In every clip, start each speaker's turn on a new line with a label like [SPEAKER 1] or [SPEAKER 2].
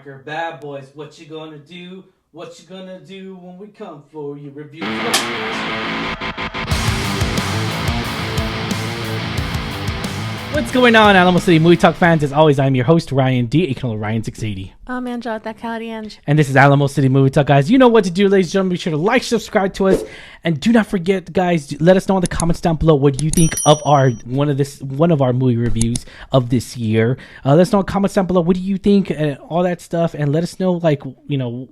[SPEAKER 1] marker. Bad boys, what you gonna do? What you gonna do when we come for your review? What's going on, Alamo City Movie Talk fans? As always, I'm your host, Ryan D. aka Ryan680.
[SPEAKER 2] I'm Angela, that Cali Ange.
[SPEAKER 1] And this is Alamo City Movie Talk, guys. You know what to do, ladies and gentlemen. Be sure to like, subscribe to us, and do not forget, guys. Let us know in the comments down below what you think of one of our movie reviews of this year. Let us know in the comments down below what do you think and all that stuff, and let us know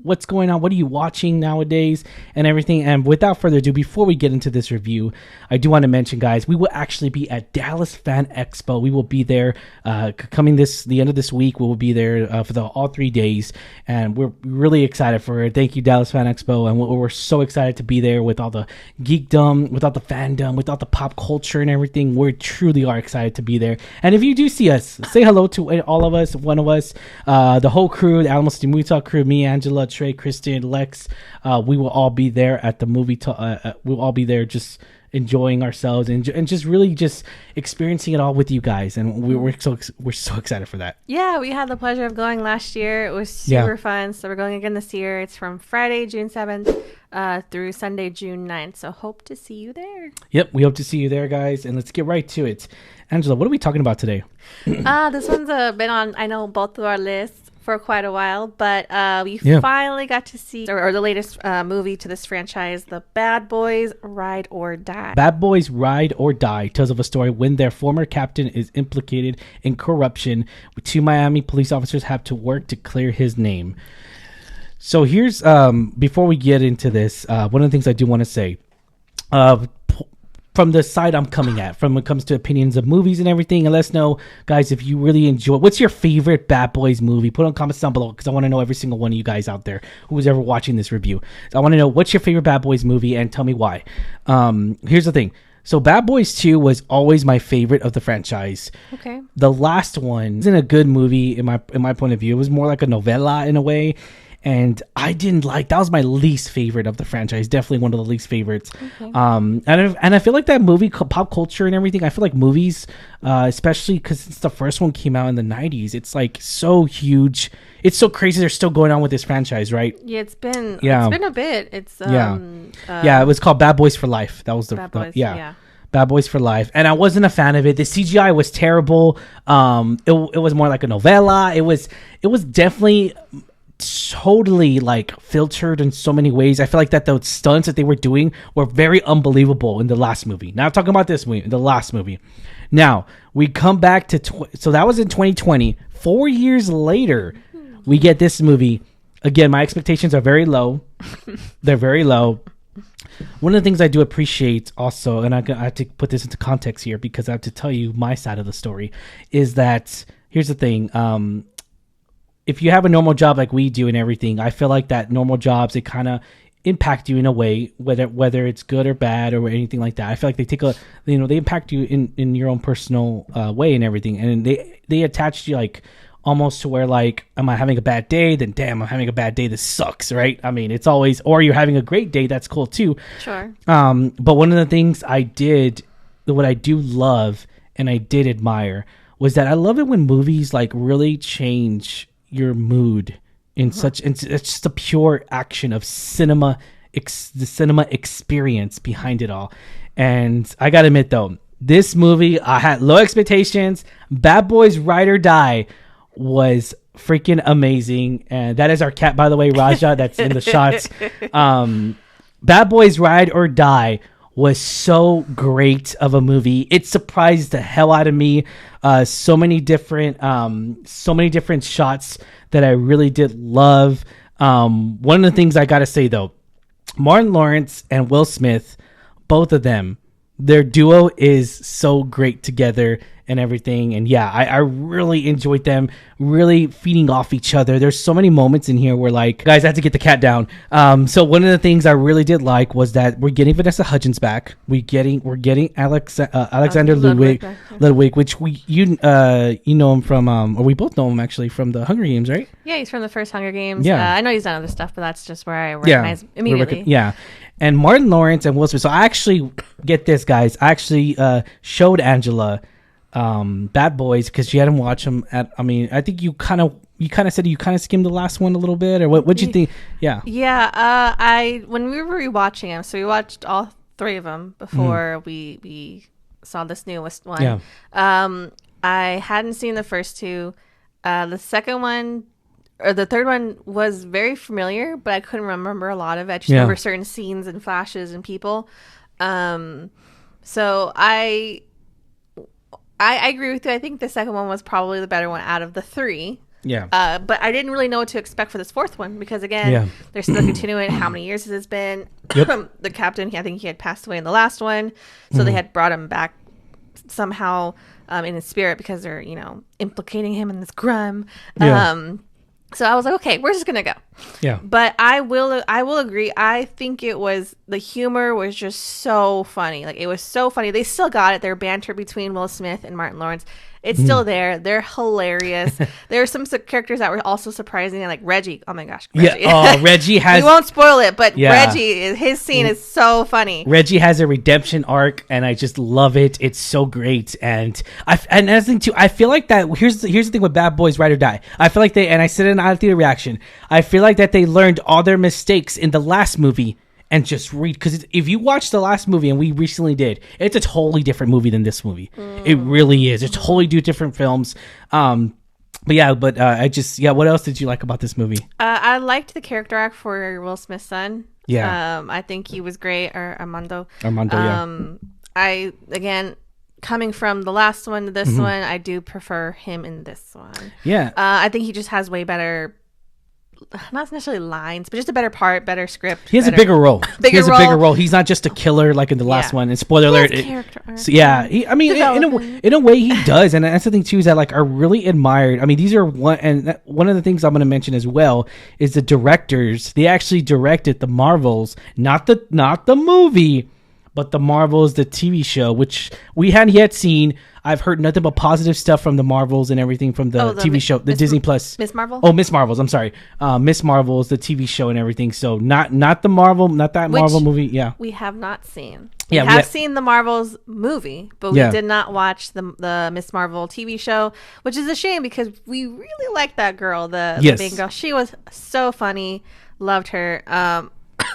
[SPEAKER 1] what's going on. What are you watching nowadays and everything? And without further ado, before we get into this review, I do want to mention, guys, we will actually be at Dallas Fan Expo. We will be there coming the end of this week. We will be there for all 3 days, and we're really excited for it. Thank you, Dallas Fan Expo, and we're so excited to be there with all the geekdom, with all the fandom, with all the pop culture and everything. We truly are excited to be there. And if you do see us, say hello to all of us, one of us, the whole crew, the Alamo City Movie Talk crew, me, Angela, Trey, Kristen, Lex. We will all be there at the movie talk. We'll all be there just enjoying ourselves and just really just experiencing it all with you guys, and we're so excited for that.
[SPEAKER 2] Yeah, we had the pleasure of going last year. It was super fun, so we're going again this year. It's from Friday, June 7th through Sunday, June 9th, so hope to see you there. Yep,
[SPEAKER 1] we hope to see you there, guys, and let's get right to it. Angela, what are we talking about today?
[SPEAKER 2] This one's been on, I know, both of our lists for quite a while, but we finally got to see or the latest movie to this franchise, the Bad Boys Ride or Die.
[SPEAKER 1] Bad Boys Ride or Die tells of a story when their former captain is implicated in corruption. Two Miami police officers have to work to clear his name. So here's before we get into this, one of the things I do want to say, from the side I'm coming at, from when it comes to opinions of movies and everything, and let us know, guys, if you really enjoy. What's your favorite Bad Boys movie? Put it in comments down below, because I want to know every single one of you guys out there who's ever watching this review. So I want to know what's your favorite Bad Boys movie, and tell me why. Here's the thing. So Bad Boys 2 was always my favorite of the franchise.
[SPEAKER 2] Okay.
[SPEAKER 1] The last one isn't a good movie in my point of view. It was more like a novella in a way. And I didn't like, that was my least favorite of the franchise. Definitely one of the least favorites. Okay. And I feel like that movie, pop culture and everything, I feel like movies, especially because since the first one came out in the 90s, it's like so huge. It's so crazy they're still going on with this franchise, right?
[SPEAKER 2] Yeah, it's been a bit. It's
[SPEAKER 1] it was called Bad Boys for Life. That was the
[SPEAKER 2] Bad Boys,
[SPEAKER 1] Bad Boys for Life. And I wasn't a fan of it. The CGI was terrible. It was more like a novella. It was definitely totally like filtered in so many ways. I feel like that the stunts that they were doing were very unbelievable in the last movie. Now talking about this movie, the last movie. Now we come back to so that was in 2020. 4 years later, we get this movie. Again, my expectations are very low. They're very low. One of the things I do appreciate also, and I have to put this into context here because I have to tell you my side of the story, is that here's the thing. If you have a normal job like we do and everything, I feel like that normal jobs, they kind of impact you in a way, whether it's good or bad or anything like that. I feel like they impact you in your own personal way and everything. And they attach you like almost to where like, am I having a bad day? Then damn, I'm having a bad day. This sucks, right? I mean, it's always, or you're having a great day. That's cool too.
[SPEAKER 2] Sure.
[SPEAKER 1] But one of the things what I do love and I did admire was that I love it when movies like really change your mood in it's just the pure action of cinema, the cinema experience behind it all. And I gotta admit though, this movie, I had low expectations. Bad Boys Ride or Die was freaking amazing. And that is our cat, by the way, Raja, that's in the shots. Bad Boys Ride or Die was so great of a movie. It surprised the hell out of me. So many different shots that I really did love. One of the things I gotta say though, Martin Lawrence and Will Smith, both of them, their duo is so great together and everything. And yeah, I really enjoyed them really feeding off each other. There's so many moments in here where like, guys, I had to get the cat down. So one of the things I really did like was that we're getting Vanessa Hudgens back. We're getting Alexander Ludwig, which you know him from, or we both know him actually from the Hunger Games, right?
[SPEAKER 2] Yeah, he's from the first Hunger Games.
[SPEAKER 1] Yeah.
[SPEAKER 2] I know he's done other stuff, but that's just where I recognize immediately.
[SPEAKER 1] And Martin Lawrence and Will Smith. So I actually, get this, guys, I actually showed Angela Bad Boys because she hadn't watched them. I think you kind of you kind of said you kind of skimmed the last one a little bit, or what'd you think? Yeah.
[SPEAKER 2] Yeah. When we were rewatching them, so we watched all 3 of them before we saw this newest one.
[SPEAKER 1] Yeah.
[SPEAKER 2] I hadn't seen the first 2. The second one or the third one was very familiar, but I couldn't remember a lot of it. I just remember certain scenes and flashes and people. So I agree with you. I think the second one was probably the better one out of the 3.
[SPEAKER 1] Yeah.
[SPEAKER 2] But I didn't really know what to expect for this 4th one because, again, they're still continuing. How many years has this been?
[SPEAKER 1] Yep.
[SPEAKER 2] The captain, I think he had passed away in the last one. So they had brought him back somehow in his spirit because they're, implicating him in this crime.
[SPEAKER 1] Yeah.
[SPEAKER 2] So I was like, okay, we're just going to go.
[SPEAKER 1] Yeah.
[SPEAKER 2] But I will agree. I think the humor was just so funny. Like, it was so funny. They still got it. Their banter between Will Smith and Martin Lawrence. It's still there. They're hilarious. There are some characters that were also surprising, like Reggie. Oh my gosh.
[SPEAKER 1] Reggie. Yeah. Oh, Reggie has.
[SPEAKER 2] We won't spoil it, but Reggie, his scene is so funny.
[SPEAKER 1] Reggie has a redemption arc, and I just love it. It's so great, and another thing too. I feel like that. Here's the thing with Bad Boys: Ride or Die. I feel like and I said it in Out of Theater Reaction. I feel like that they learned all their mistakes in the last movie. And just read, because if you watch the last movie, and we recently did, it's a totally different movie than this movie. It really is. It's totally different films. What else did you like about this movie?
[SPEAKER 2] I liked the character arc for Will Smith's son.
[SPEAKER 1] Yeah.
[SPEAKER 2] I think he was great, or Armando.
[SPEAKER 1] Yeah.
[SPEAKER 2] Coming from the last one to this one, I do prefer him in this one.
[SPEAKER 1] Yeah.
[SPEAKER 2] I think he just has way better, not necessarily lines, but just a better part, better script.
[SPEAKER 1] He has a bigger role. A bigger role. He's not just a killer like in the last one. And spoiler alert.
[SPEAKER 2] Character arc.
[SPEAKER 1] So in a way he does. And that's the thing too, is that I really admired. I mean, these are one of the things I'm going to mention as well is the directors. They actually directed the Marvels, not the movie, but the Marvels, the TV show, which we hadn't yet seen. I've heard nothing but positive stuff from the Marvels and everything from the TV show, the Disney Plus.
[SPEAKER 2] Miss Marvel?
[SPEAKER 1] Oh, Miss Marvels. I'm sorry. Miss Marvels, the TV show and everything. So not the Marvel, not that Marvel movie. Yeah.
[SPEAKER 2] We have not seen.
[SPEAKER 1] Yeah,
[SPEAKER 2] we have seen the Marvels movie, but we did not watch the Miss Marvel TV show, which is a shame because we really liked that girl, the big girl. She was so funny. Loved her.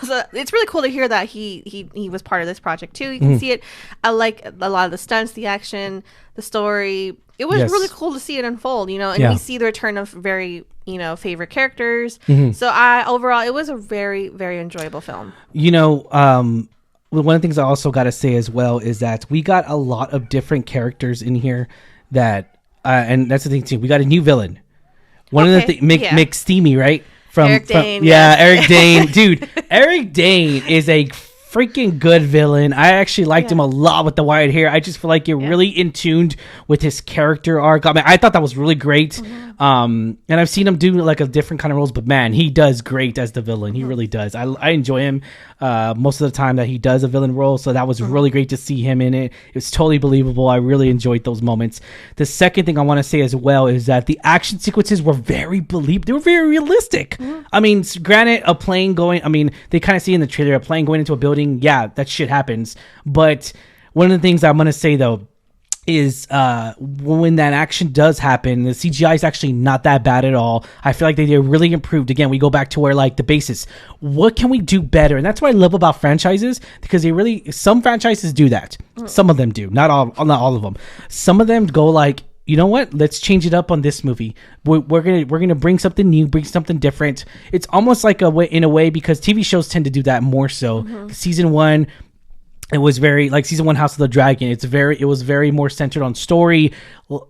[SPEAKER 2] So it's really cool to hear that he was part of this project too. You can see it. I like a lot of the stunts, the action, the story. It was really cool to see it unfold, and we see the return of very, favorite characters. So overall, it was a very, very enjoyable film.
[SPEAKER 1] One of the things I also got to say as well is that we got a lot of different characters in here and that's the thing too. We got a new villain. One of the things, McSteamy, right? Eric Dane. Eric Dane. Dude, Eric Dane is a freaking good villain. I actually liked him a lot with the white hair. I just feel like you're really in tuned with his character arc. I mean, I thought that was really great. And I've seen him do a different kind of roles, but man, he does great as the villain. He really does. I enjoy him most of the time that he does a villain role. So that was really great to see him in it. It was totally believable. I really enjoyed those moments. The second thing I want to say as well is that the action sequences were very believable. They were very realistic. I mean, granted, a plane going, they kind of see in the trailer, a plane going into a building. Yeah, that shit happens. But one of the things I'm going to say though, is when that action does happen, the CGI is actually not that bad at all. I feel like they really improved. Again, we go back to where the basis. What can we do better? And that's what I love about franchises, because some franchises do that. Some of them do, not all of them. Some of them go you know what? Let's change it up on this movie. We're gonna bring something new, bring something different. It's almost in a way because TV shows tend to do that more so. Season 1. It was very season 1 House of the Dragon. It was very more centered on story,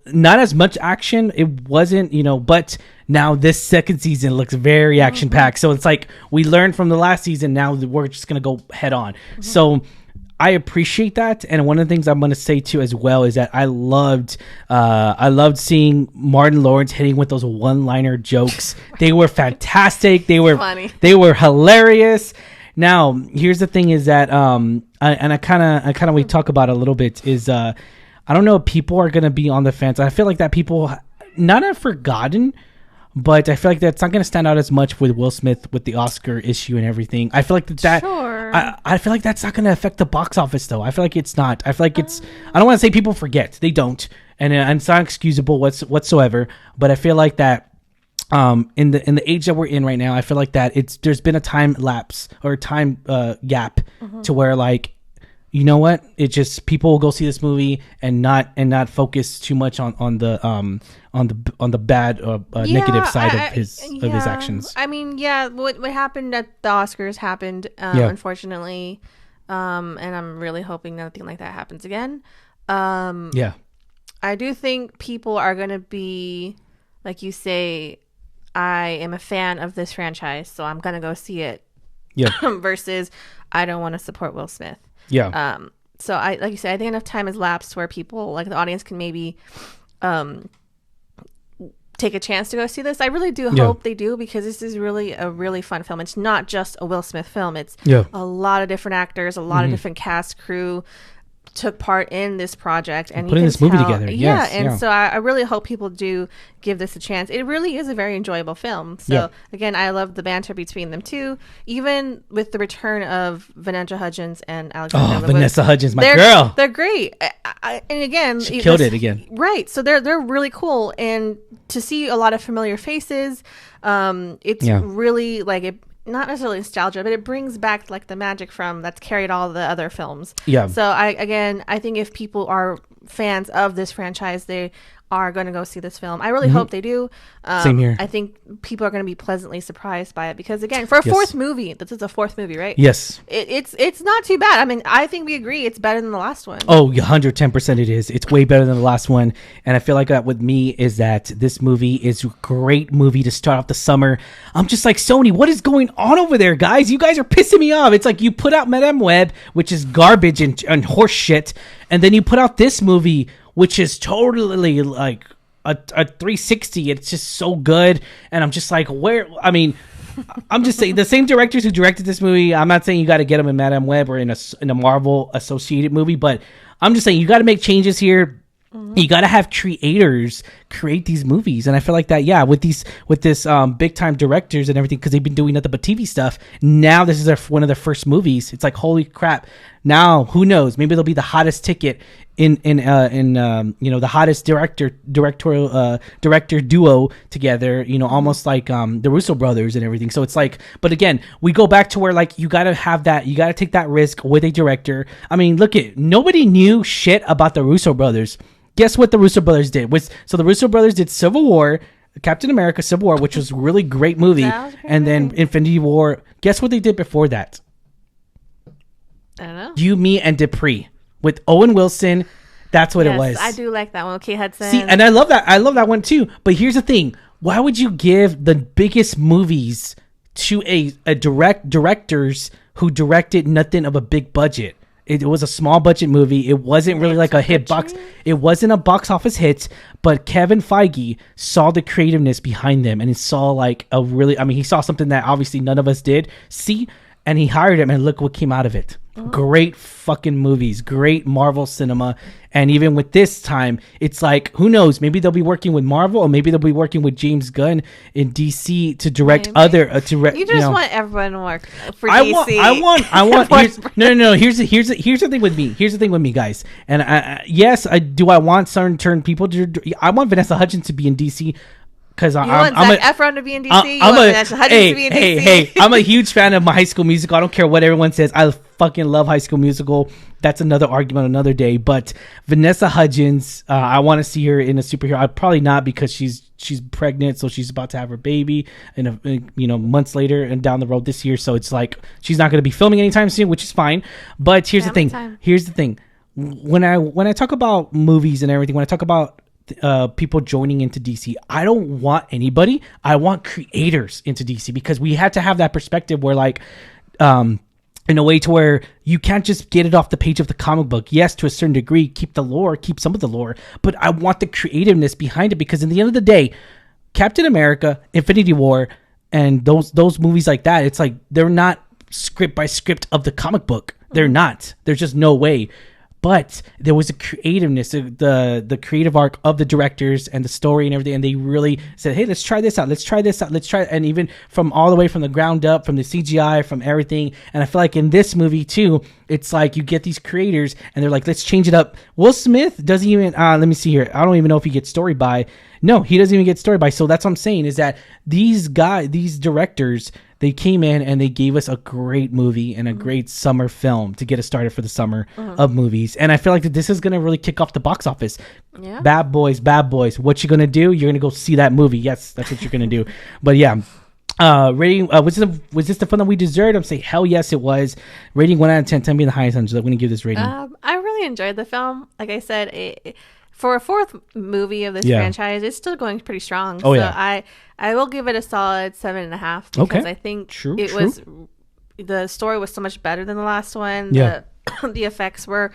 [SPEAKER 1] not as much action. It wasn't, but now this second season looks very action packed. So it's we learned from the last season. Now we're just going to go head on. So I appreciate that. And one of the things I'm going to say too, as well, is that I loved seeing Martin Lawrence hitting with those one-liner jokes. They were fantastic. They were funny. They were hilarious. Now, here's the thing is that, we talk about it a little bit is, I don't know if people are going to be on the fence. I feel like that people not have forgotten, but I feel like that's not going to stand out as much with Will Smith with the Oscar issue and everything. I feel like I feel like that's not going to affect the box office though. I feel like it's not. I feel like I don't want to say people forget. They don't. And it's not excusable whatsoever, but I feel like that in the age that we're in right now, I feel like that there's been a time lapse or time gap to where like, you know what, it just people will go see this movie and not focus too much on the bad negative side of his actions.
[SPEAKER 2] I mean, yeah, what happened at the Oscars happened, unfortunately, and I'm really hoping nothing like that happens again. I do think people are going to be, like you say, I am a fan of this franchise, so I'm going to go see it. Yeah. Versus I don't want to support Will Smith.
[SPEAKER 1] Yeah.
[SPEAKER 2] So I, like you said, I think enough time has lapsed where people, like the audience, can maybe take a chance to go see this. I really do hope they do, because this is really a really fun film. It's not just a Will Smith film. It's a lot of different actors, a lot of different cast, crew took part in this project and
[SPEAKER 1] putting this movie together.
[SPEAKER 2] So I really hope people do give this a chance. It really is a very enjoyable film. So again, I love the banter between them too, even with the return of Vanessa Hudgens and Alexander Lewis.
[SPEAKER 1] Vanessa Hudgens, my girl.
[SPEAKER 2] They're great. And again,
[SPEAKER 1] she killed it again.
[SPEAKER 2] Right. So they're really cool, and to see a lot of familiar faces, it's really like it. Not necessarily nostalgia, but it brings back like the magic from that's carried all the other films. Yeah. So I think if people are fans of this franchise, they are going to go see this film. I really hope they do.
[SPEAKER 1] Same here.
[SPEAKER 2] I think people are going to be pleasantly surprised by it, because again, for a fourth movie, this is a fourth movie, right?
[SPEAKER 1] Yes.
[SPEAKER 2] It's not too bad. I mean, I think we agree it's better than the last one.
[SPEAKER 1] Oh, 110% it is. It's way better than the last one. And I feel like that with me is that this movie is a great movie to start off the summer. I'm just like, Sony, what is going on over there, guys? You guys are pissing me off. It's like you put out Madame Web, which is garbage and horse shit, and then you put out this movie, which is totally like a 360. It's just so good. And I'm just like, I'm just saying, the same directors who directed this movie, I'm not saying you got to get them in Madame Web or in a Marvel associated movie, but I'm just saying you got to make changes here. You got to have creators create these movies. And I feel like that, with this big time directors and everything, because they've been doing nothing but TV stuff. Now this is one of their first movies. It's like, holy crap. Now, who knows? Maybe they'll be the hottest ticket in the hottest director duo together, almost like the Russo brothers and everything. So it's like, but again, we go back to where like you got to have that, you got to take that risk with a director. I mean, nobody knew shit about the Russo brothers. Guess what the Russo brothers did? So the Russo brothers did Civil War, Captain America Civil War, which was a really great movie, and then Infinity War. Guess what they did before that?
[SPEAKER 2] I don't know.
[SPEAKER 1] You, Me, and Dupree with Owen Wilson. That's what it was.
[SPEAKER 2] I do like that one. Kate Hudson.
[SPEAKER 1] See, and I love that. I love that one too. But here's the thing: why would you give the biggest movies to a directors who directed nothing of a big budget? It was a small budget movie. It wasn't really like a hit box. It wasn't a box office hit. But Kevin Feige saw the creativeness behind them, and he saw like he saw something that obviously none of us did see, and he hired him, and look what came out of it. Great fucking movies, great Marvel cinema. And even with this time, it's like, who knows, maybe they'll be working with Marvel, or maybe they'll be working with James Gunn in DC to direct
[SPEAKER 2] you just want everyone to work for DC.
[SPEAKER 1] I want no here's the thing with me, guys. And I want certain people to, I want Vanessa Hudgens to be in DC. Because
[SPEAKER 2] I'm Zac Efron to be in DC.
[SPEAKER 1] I'm a huge fan of my High School Musical. I don't care what everyone says. I fucking love High School Musical. That's another argument another day. But Vanessa Hudgens, I want to see her in a superhero. I probably not, because she's pregnant, so she's about to have her baby, months later and down the road this year. So it's like she's not going to be filming anytime soon, which is fine. But here's the thing. When I talk about movies and everything, when I talk about people joining into DC, I don't want anybody. I want creators into DC, because we had to have that perspective where like in a way to where you can't just get it off the page of the comic book. Yes, to a certain degree, keep some of the lore, but I want the creativeness behind it, because in the end of the day, Captain America, Infinity War, and those movies like that, it's like they're not script by script of the comic book. They're not. There's just no way. But there was a creativeness, the creative arc of the directors and the story and everything. And they really said, hey, let's try this out. And even from all the way from the ground up, from the CGI, from everything. And I feel like in this movie too, It's like you get these creators and they're like, let's change it up. Will Smith doesn't even, let me see here. I don't even know if he gets story by. No, he doesn't even get story by. So that's what I'm saying is that these directors, they came in and they gave us a great movie and a great summer film to get us started for the summer of movies. And I feel like that this is going to really kick off the box office. Yeah. Bad Boys. What you going to do? You're going to go see that movie. Yes, that's what you're going to do. But yeah. Rating, was this the fun that we deserved? I'm saying hell yes it was. Rating 1 out of 10. Tell me the highest, Angela. I'm going to give this rating.
[SPEAKER 2] I really enjoyed the film. Like I said, for a fourth movie of this franchise, it's still going pretty strong.
[SPEAKER 1] Oh,
[SPEAKER 2] so I will give it a solid 7.5 because I think the story was so much better than the last one. Yeah. The effects were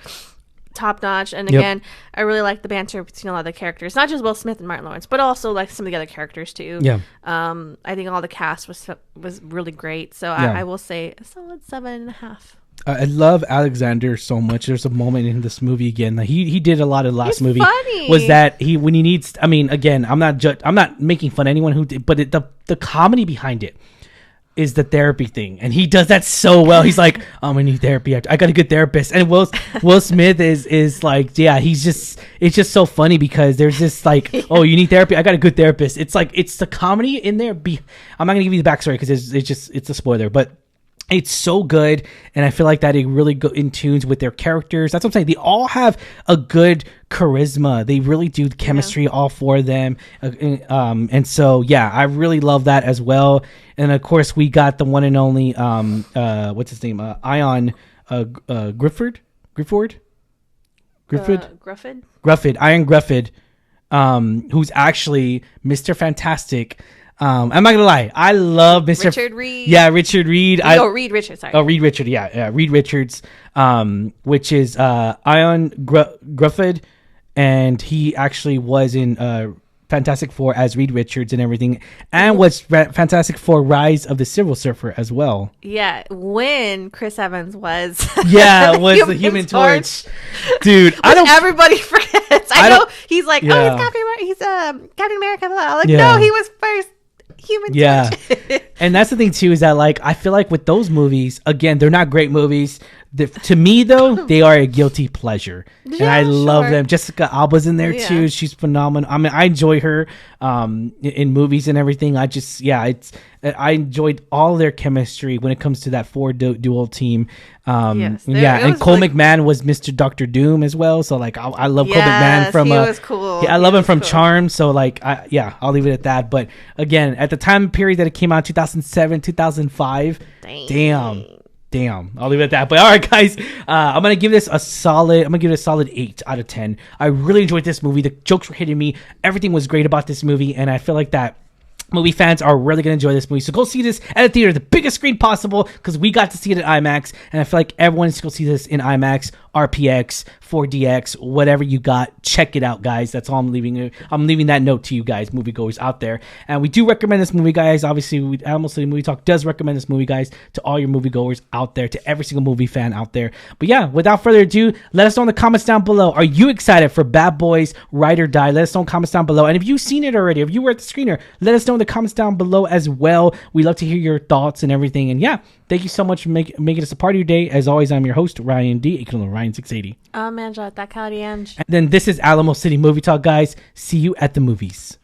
[SPEAKER 2] top notch, and again, I really like the banter between a lot of the characters, not just Will Smith and Martin Lawrence, but also like some of the other characters too. Yeah. I think all the cast was really great. So I will say a solid 7.5. I
[SPEAKER 1] love Alexander so much. There's a moment in this movie again. Like he did a lot of the last movie.
[SPEAKER 2] Funny.
[SPEAKER 1] Was that when he needs? I mean, again, I'm not making fun of anyone who did, but the comedy behind it is the therapy thing, and he does that so well. He's like, I need therapy. I got a good therapist. And Will Smith is like, it's just so funny because there's this like, oh, you need therapy. I got a good therapist. It's like it's the comedy in there. I'm not gonna give you the backstory because it's a spoiler, but it's so good, and I feel like that it really go in tunes with their characters. That's what I'm saying. They all have a good charisma. They really do chemistry, all four of them. And so, yeah, I really love that as well. And, of course, we got the one and only, what's his name? Ion Grufford? Iron Grufford, who's actually Mr. Fantastic. I'm not gonna lie, I love Mr.
[SPEAKER 2] Richard Reed.
[SPEAKER 1] Yeah, Richard Reed.
[SPEAKER 2] Reed Richards. Sorry.
[SPEAKER 1] Oh, Reed Richard. Yeah, Reed Richards. Which is Ion Grufford, and he actually was in Fantastic Four as Reed Richards and everything, and was Fantastic Four: Rise of the Silver Surfer as well.
[SPEAKER 2] Yeah, when Chris Evans was
[SPEAKER 1] the Human Torch. Dude,
[SPEAKER 2] everybody forgets. I know he's like, he's Captain America. Like, no, he was first. Human Torch.
[SPEAKER 1] And that's the thing too, is that like I feel like with those movies, again, they're not great movies. To me though, they are a guilty pleasure, and I love them. Jessica Alba's in there too. She's phenomenal. I mean, I enjoy her in movies and everything. I enjoyed all their chemistry when it comes to that four dual team. And Cole McMahon was Mr. Dr. Doom as well. So like I love Cole McMahon from
[SPEAKER 2] he was cool.
[SPEAKER 1] I love him from Charm. So like I'll leave it at that. But again, at the time period that it came out, 2007, 2005, damn, I'll leave it at that. But all right, guys, I'm gonna give this a solid 8 out of 10. I really enjoyed this movie. The jokes were hitting me. Everything was great about this movie, and I feel like that movie fans are really going to enjoy this movie. So go see this at a theater, the biggest screen possible, because we got to see it at IMAX. And I feel like everyone needs to go see this in IMAX, RPX, 4DX, whatever you got. Check it out, guys. That's all I'm leaving. I'm leaving that note to you guys, moviegoers out there. And we do recommend this movie, guys. Obviously, Alamo City Movie Talk does recommend this movie, guys, to all your moviegoers out there, to every single movie fan out there. But yeah, without further ado, let us know in the comments down below. Are you excited for Bad Boys Ride or Die? Let us know in the comments down below. And if you've seen it already, if you were at the screener, let us know in the comments down below as well. We love to hear your thoughts and everything. And yeah, thank you so much for making us a part of your day. As always, I'm your host, Ryan D. aka Ryan680.
[SPEAKER 2] I'm Angela, that Cloudy Ange.
[SPEAKER 1] And then this is Alamo City Movie Talk, guys. See you at the movies.